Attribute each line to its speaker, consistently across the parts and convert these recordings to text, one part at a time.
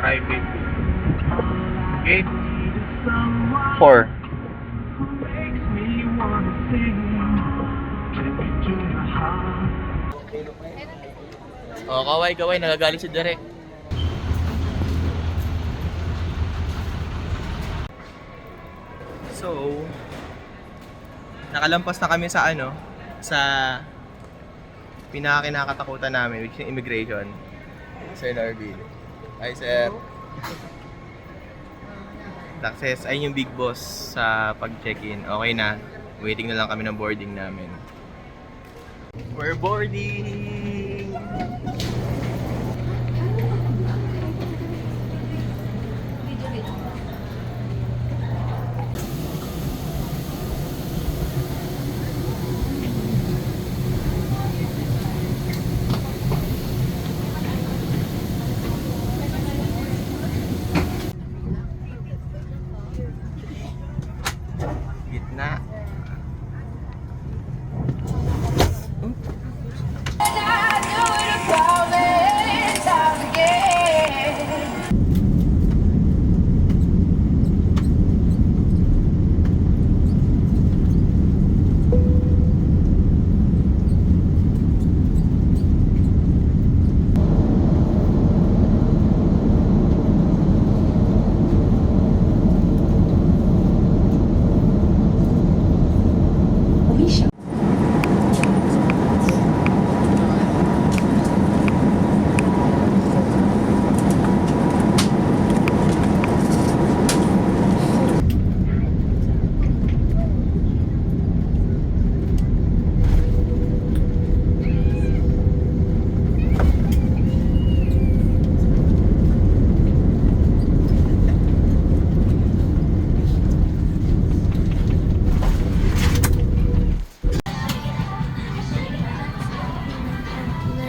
Speaker 1: Private. Gate
Speaker 2: 4. Oh, kaway-kaway, nagagaling si Derek. So, nakalampas na kami sa sa pinakakinakatakutan namin, which is immigration. Sir Narville. Hi, sir. Success, ayun yung big boss sa pag-check-in. Okay na. Waiting na lang kami ng boarding namin. We're boarding! Gitna.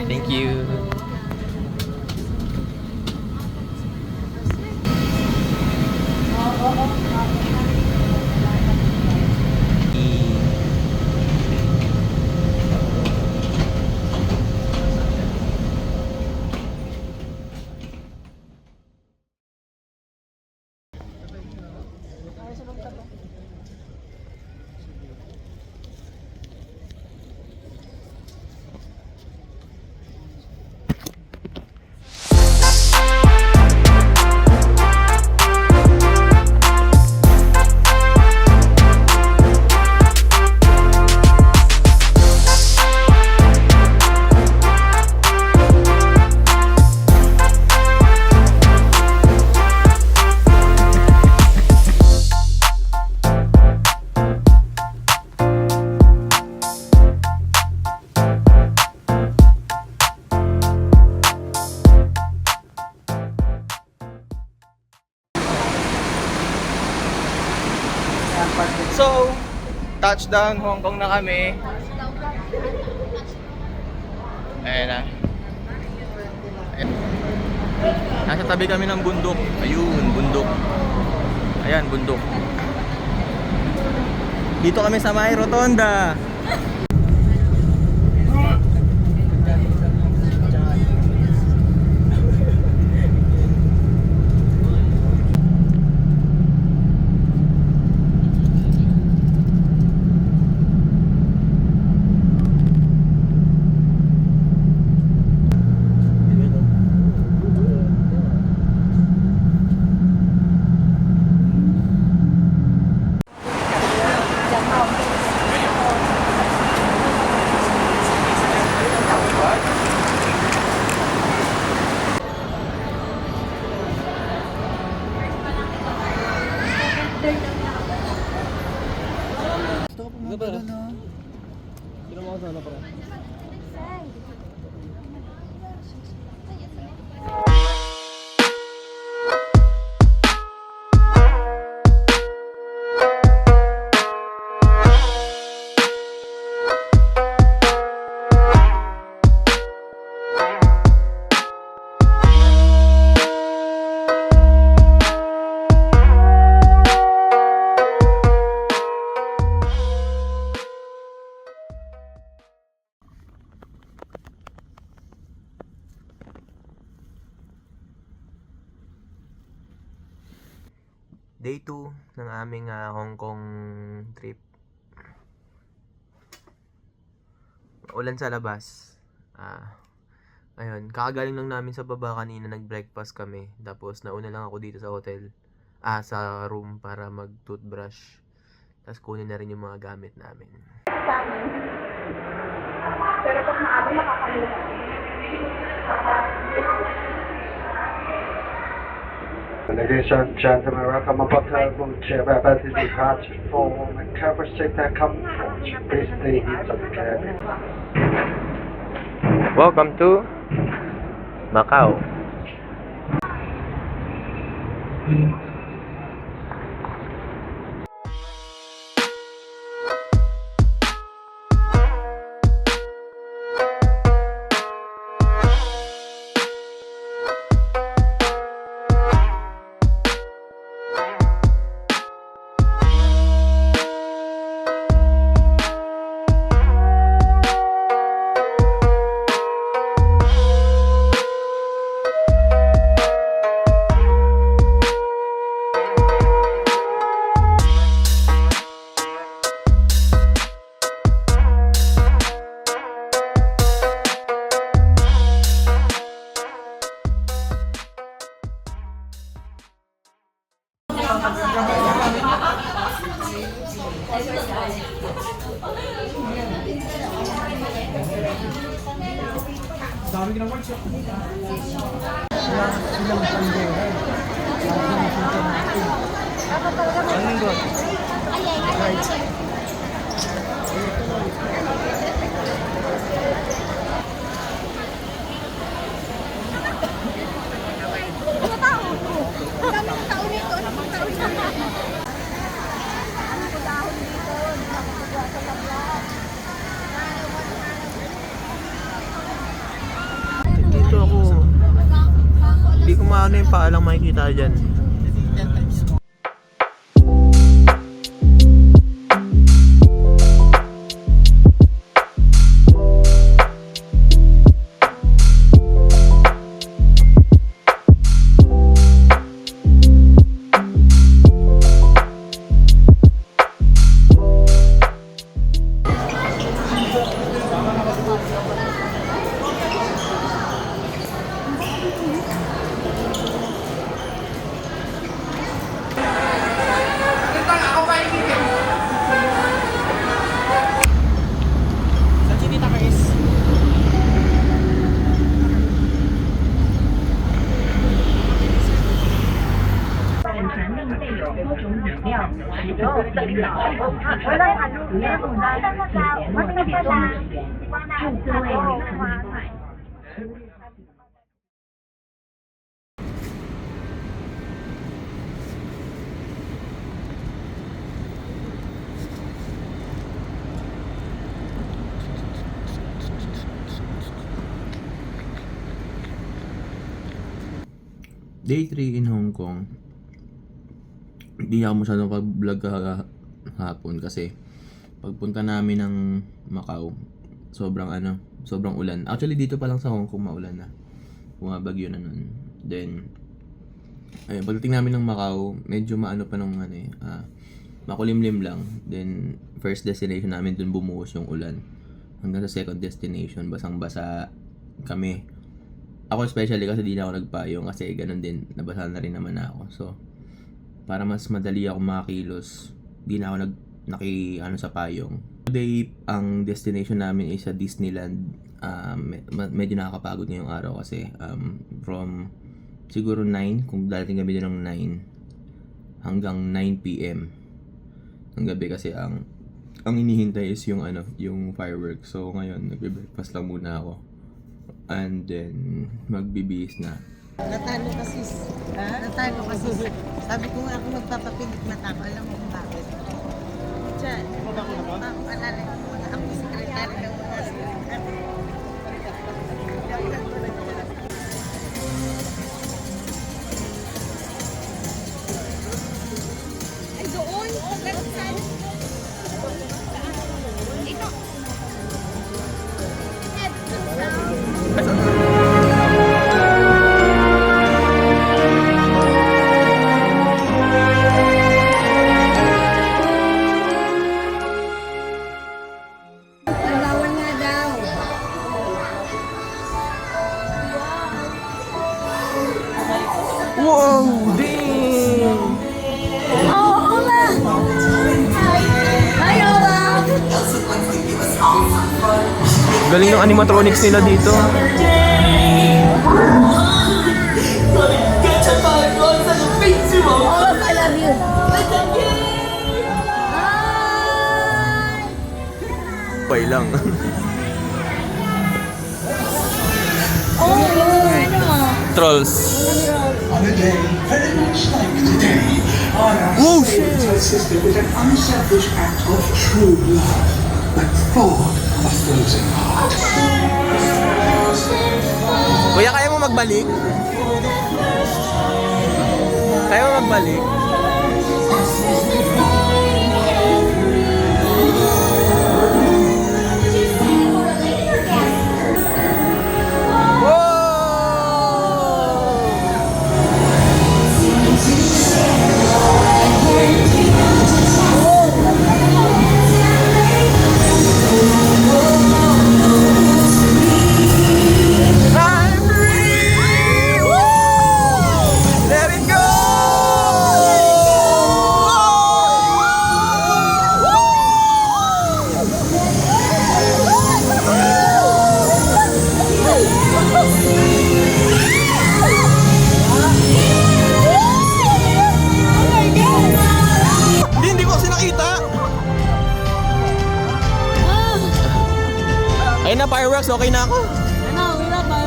Speaker 2: Thank you. So, touchdown Hong Kong na kami. Ayan na. Ayan. Nasa tabi kami ng bundok. Ayun, bundok. Ayan, bundok. Dito kami sa may rotonda. Day 2 ng aming Hong Kong trip. Ulan sa labas. Ayun, kakagaling lang namin sa baba kanina, nag-breakfast kami. Tapos nauna lang ako dito sa hotel. Sa room para mag-toothbrush. Tapos kunin na rin yung mga gamit namin.
Speaker 3: Pero pag maaari, makakalimutan.
Speaker 4: Ladies and gentlemen, welcome aboard the Chevrolet departure for the cover seat and comfort. Please stay inside the cabin.
Speaker 2: Welcome to Macau. Dito ako. Hindi ko maano yung paalang makikita dyan. Day 3 in Hong Kong. Hindi ako masyadong pag-vlog hapon kasi pagpunta namin ng Macau, sobrang ulan. Actually dito pa lang sa Hong Kong maulan na. Bumabagyo na nun. Then pagdating namin ng Macau, medyo maano pa nung makulimlim lang. Then first destination namin dun bumuhos yung ulan. Hanggang sa second destination, basang-basa kami. Ako especially kasi di na ako nagpayong kasi ganun din, nabasa na rin naman ako. So, para mas madali ako makakilos, di na ako sa payong. Today, ang destination namin ay sa Disneyland. Medyo nakakapagod ngayong araw kasi from siguro 9, kung darating kami din ng 9 hanggang 9 PM ng gabi kasi ang inihintay is yung fireworks. So ngayon, nagbe-breakfast lang muna ako. And then, magbibihis na.
Speaker 5: Natalo kasi. Natalo kasi. Sabi ko nga ako magpapapilit na tao. Alam mo kung bakit? Diyan. Alala ko na ako sekretary ng mga sekretary. Ay doon. Saan? Ito.
Speaker 2: Galing ng animatronics nila dito.
Speaker 5: Oh, I love you.
Speaker 2: Pay lang.
Speaker 5: Oh, ano?
Speaker 2: Trolls.
Speaker 6: On a day very much like today, I
Speaker 2: Whoa,
Speaker 6: asked Satan to assist me with an unselfish act of true love, but thought of a frozen heart.
Speaker 2: Kuya, kaya mo magbalik? Kaya mo magbalik? Let it go! Hindi ko kasi nakita. Ayun na, fireworks. Okay na ako.
Speaker 5: Ano, wala ba?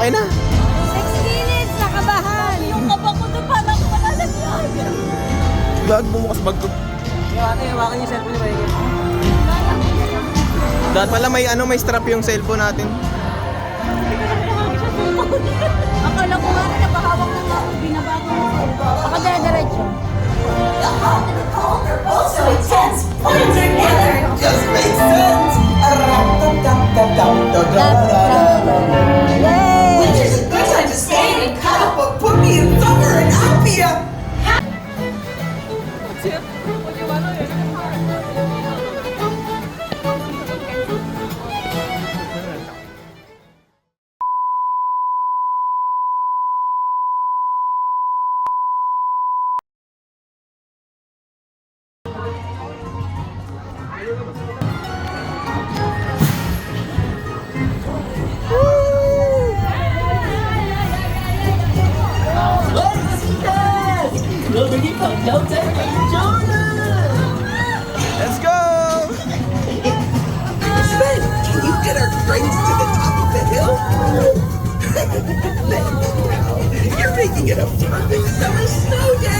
Speaker 2: Okay na.
Speaker 5: 6 minutes, nakabahan. Yung kaba ko doon parang malalagyan.
Speaker 2: Bag, bumukas bag ko.
Speaker 5: Hawakan yung cellphone ni Mike.
Speaker 2: Dapat pala may strap yung cellphone natin.
Speaker 5: Akala ko nga na napahawak na nga ako. Binabago mo. Baka dire-diretso.
Speaker 7: Also intense, putting together just makes sense. Which is a good time to stay and cut up a put me in summer and happier.
Speaker 2: Let's go!
Speaker 7: Ben, can you get our friends to the top of the hill? You're making it a perfect summer snow day.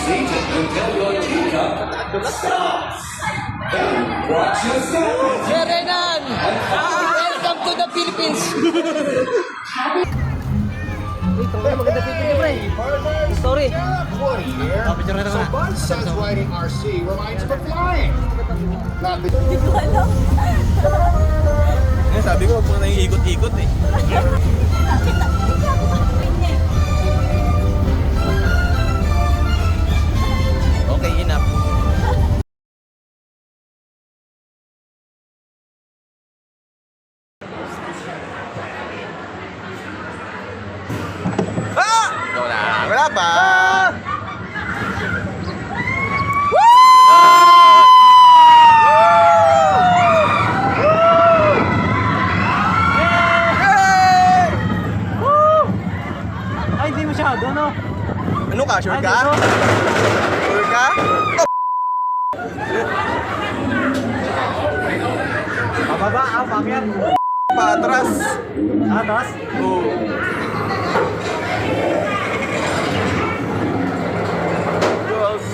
Speaker 8: seated until your teacup stops. Then watch yourself.
Speaker 9: Sir Renan! Welcome to the Philippines! Maganda picture niyo, pre. Story.
Speaker 10: So Buzz says riding RC reminds him of flying.
Speaker 2: Sabi ko, huwag mo na yung ikot-ikot eh. Okay, enough. Wala pa!
Speaker 9: Ay, hindi masyado, no?
Speaker 2: Ano ka? Sure ka? Sure ka?
Speaker 9: Pababa, pakyat.
Speaker 2: Patras!
Speaker 9: Atas?
Speaker 2: Oo. Girls.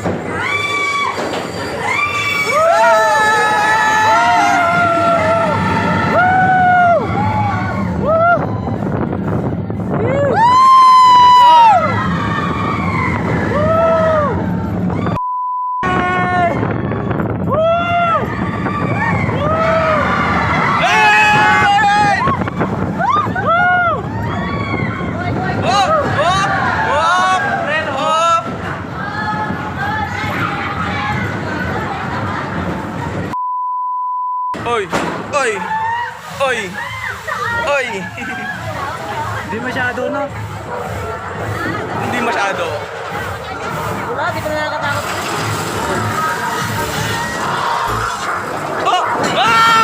Speaker 2: Oy! Oy! Oy! Oy!
Speaker 9: Hindi masyado, no?
Speaker 2: Hindi masyado.
Speaker 9: Wala, di pa na nakakatakot.
Speaker 2: Oh! Ah!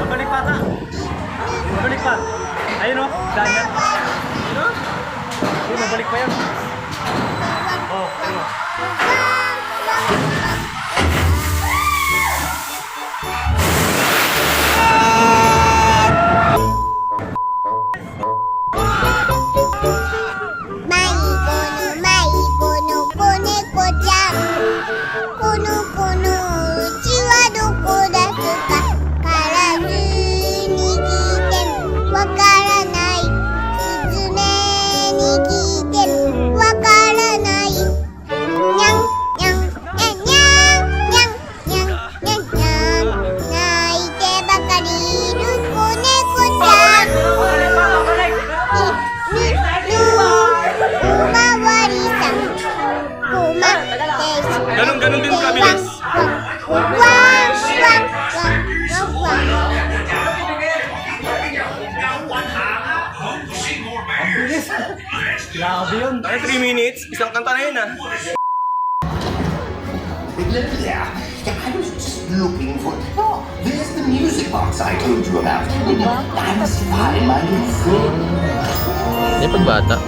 Speaker 9: Mabalik pa ta. Mabalik pa. Ayun, no? Ganyan. Ayun, mabalik pa yan. Oh, ayun.
Speaker 2: Ganun din kabilis.
Speaker 9: Grabe yun.
Speaker 2: Ay, 3 minutes. Isang kanta na yun ah.
Speaker 10: Yeah, I was just looking for. Oh, there's the music box I told you about. I must find my new friend.
Speaker 2: Hindi pagbata.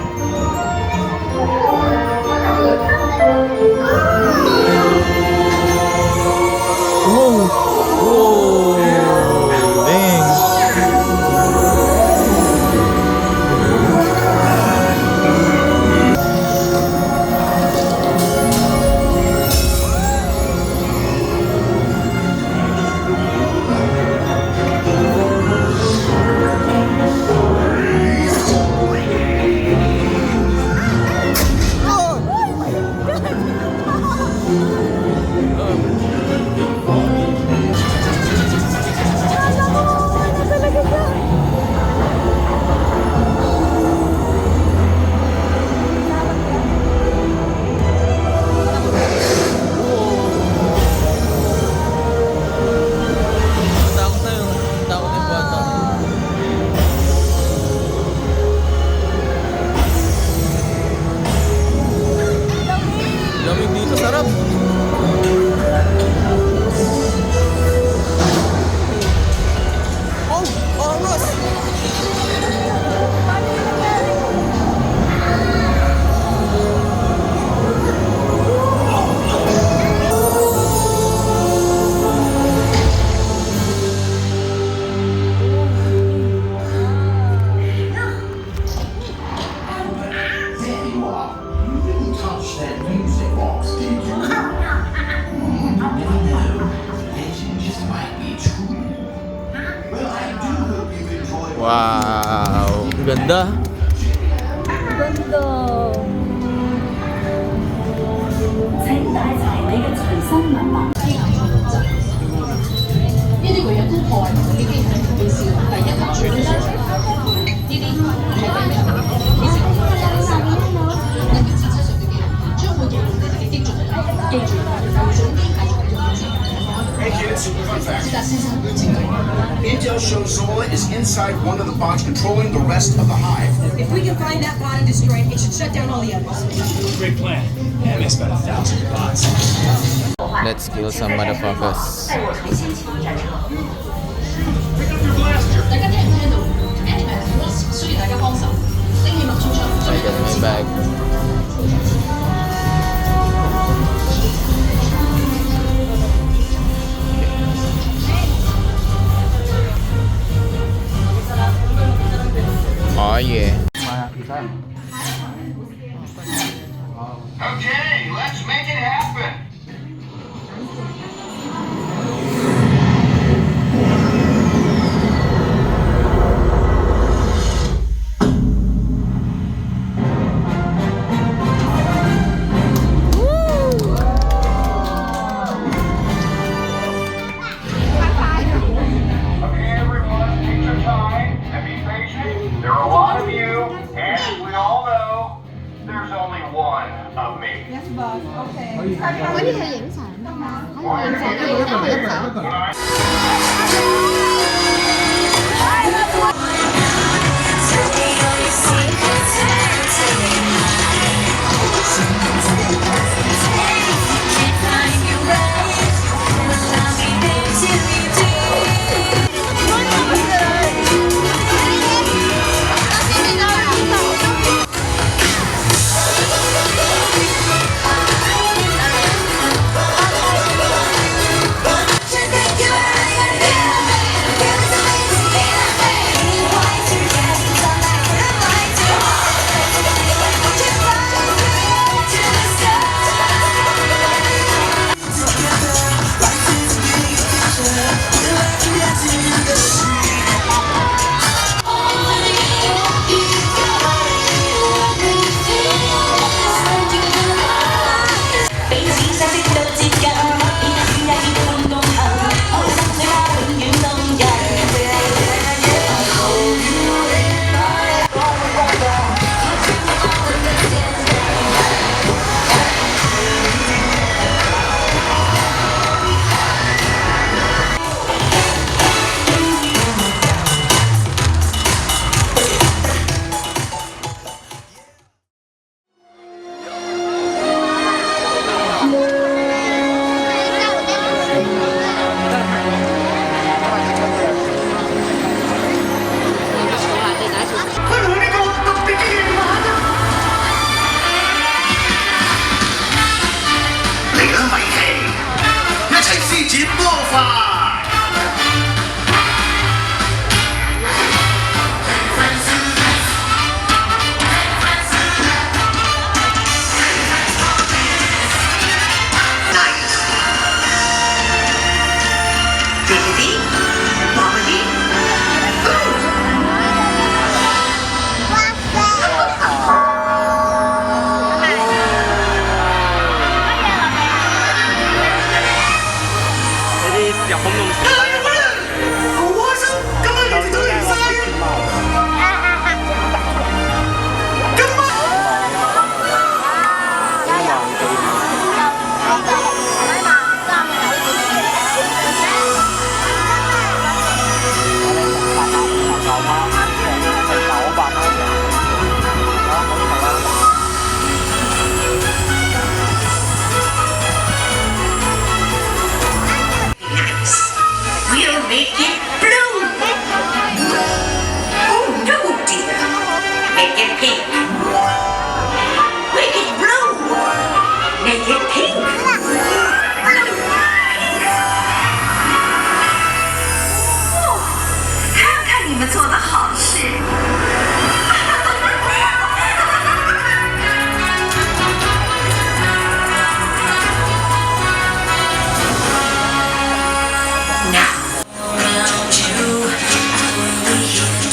Speaker 2: Ganda.
Speaker 10: Hey kids, fun fact. Intel shows Zola is inside one of the bots controlling the rest of the hive.
Speaker 7: If we can find that bot and destroy it, it should shut down all the others.
Speaker 8: Great plan. That makes about 1,000 bots.
Speaker 2: Let's kill some motherfuckers. I got my bag. Oh yeah.
Speaker 10: Okay, let's make it happen. Okay, everyone, take your time and be patient. There are a lot of you, and we all know there's only one of me.
Speaker 3: Yes, boss. Okay.
Speaker 11: 可以去影相啊！可以影相，影相。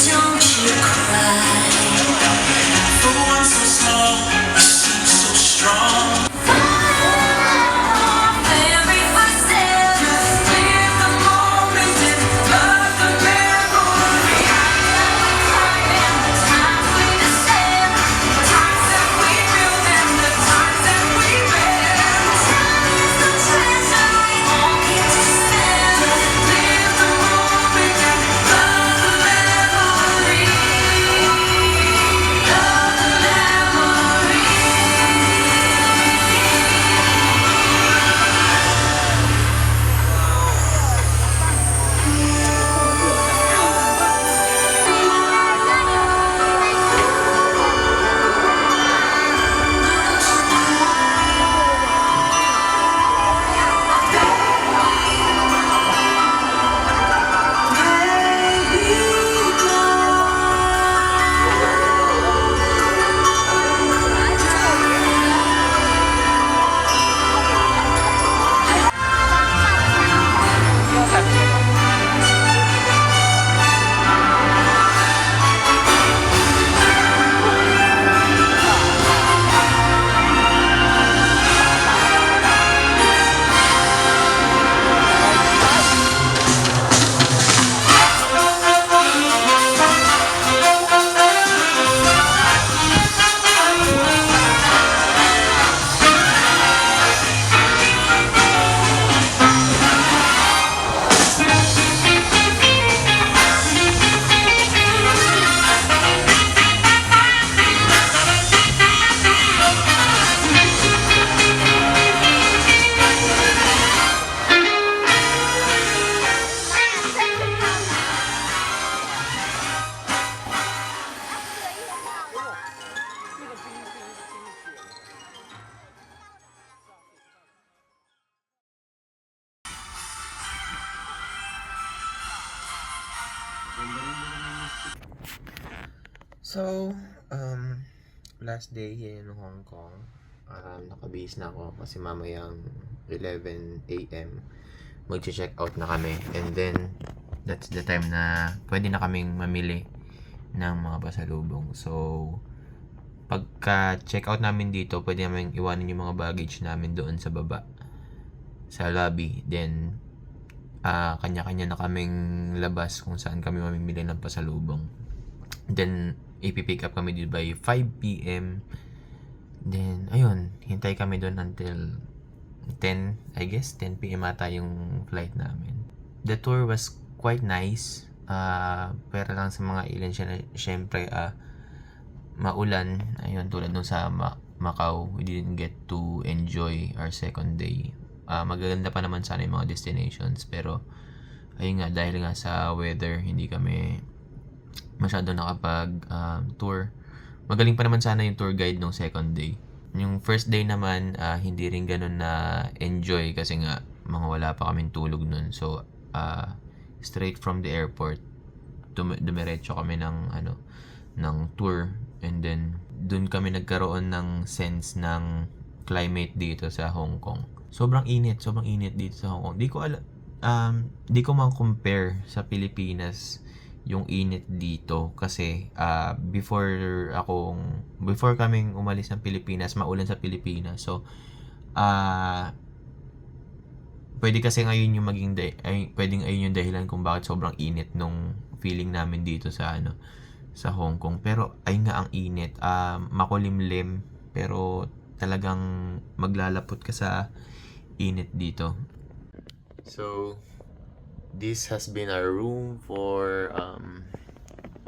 Speaker 7: Don't you cry.
Speaker 2: So, last day in Hong Kong. Nakabihis na ako kasi mamayang 11 AM mag-check out na kami. And then, that's the time na pwede na kaming mamili ng mga pasalubong. So, pagka check out namin dito, pwede namin iwanan yung mga baggage namin doon sa baba, sa lobby. Then, kanya-kanya na kaming labas kung saan kami mamimili ng pasalubong. Then, ipipick up kami dito by 5 PM. Then, ayun, hintay kami doon until 10, I guess, 10 PM ata yung flight namin. The tour was quite nice. Pero lang sa mga ilan syempre, maulan. Ayun, tulad nung sa Macau, we didn't get to enjoy our second day. Magaganda pa naman sana yung mga destinations. Pero, ayun nga, dahil nga sa weather, hindi kami masyado nakapag-tour. Magaling pa naman sana yung tour guide nung second day. Yung first day naman, hindi rin ganun na enjoy kasi nga mga wala pa kaming tulog nun. So, straight from the airport, dumiretso kami ng tour. And then, dun kami nagkaroon ng sense ng climate dito sa Hong Kong. Sobrang init dito sa Hong Kong. Di ko ma-compare sa Pilipinas yung init dito kasi before kaming umalis ng Pilipinas, maulan sa Pilipinas. So pwede kasi ngayon yung pwedeng ayun yung dahilan kung bakit sobrang init nung feeling namin dito sa sa Hong Kong. Pero ay nga ang init, makulimlim, pero talagang maglalapot ka sa init dito. So this has been our room for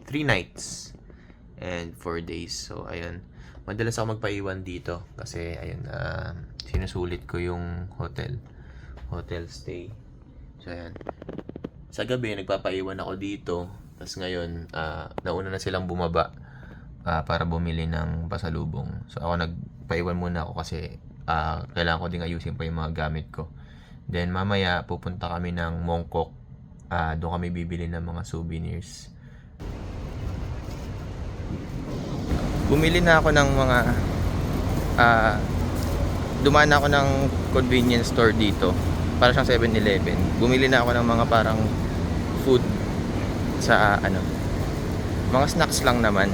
Speaker 2: 3 nights and 4 days. So, ayun. Madalas ako magpaiwan dito kasi, ayun, sinusulit ko yung hotel stay. So, ayun. Sa gabi, nagpapaiwan ako dito. Tapos ngayon, nauna na silang bumaba para bumili ng pasalubong. So, ako nagpaiwan muna ako kasi kailangan ko din ayusin pa yung mga gamit ko. Then mamaya pupunta kami ng Mongkok. Doon kami bibili ng mga souvenirs. Bumili na ako ng mga dumaan ako ng convenience store dito. Para siyang 7-Eleven. Bumili na ako ng mga parang food sa mga snacks lang naman.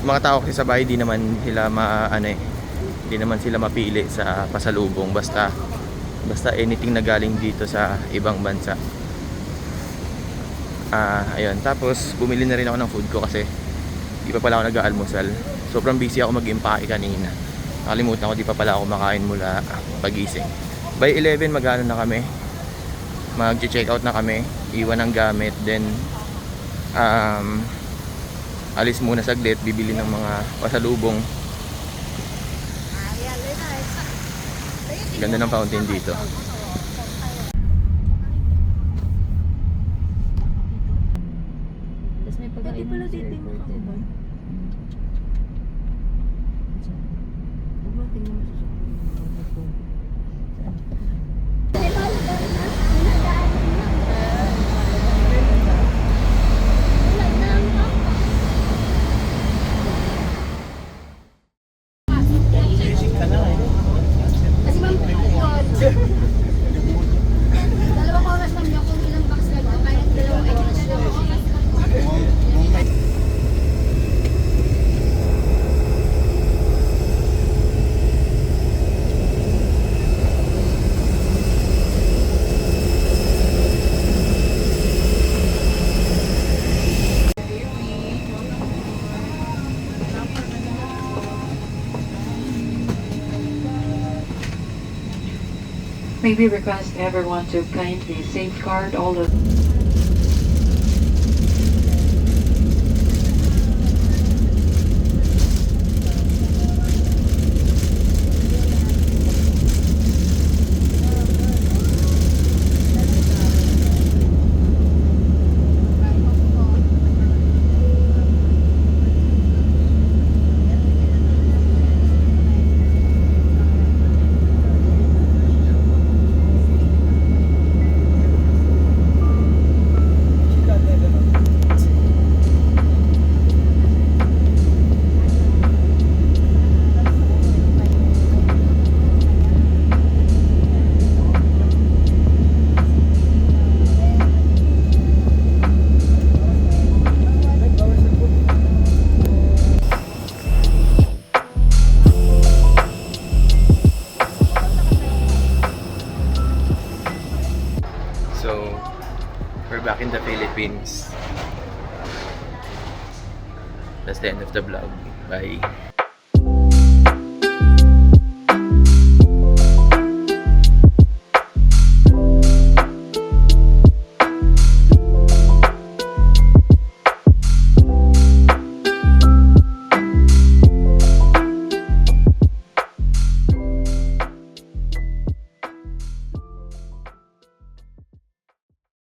Speaker 2: Mga tao kasi sa bahay di naman sila hindi naman sila mapili sa pasalubong basta anything na galing dito sa ibang bansa. Ayun, tapos bumili na rin ako ng food ko kasi di pa pala ako nag-aalmusal. Sobrang busy ako mag-impake kanina. Nakalimutan ko di pa pala ako makain mula pagising. By 11 na kami. Mag-check out na kami, iwan ang gamit, then alis muna saglit, bibili ng mga pasalubong. Ganda ng fountain dito.
Speaker 11: Tapos may pagkain pala dito yung makakabay.
Speaker 7: Dalawang oras lang niya kung ilang box lang. Kaya dalawang oras lang.
Speaker 12: May we request everyone to kindly safeguard all of
Speaker 2: in the Philippines. That's the end of the vlog. Bye.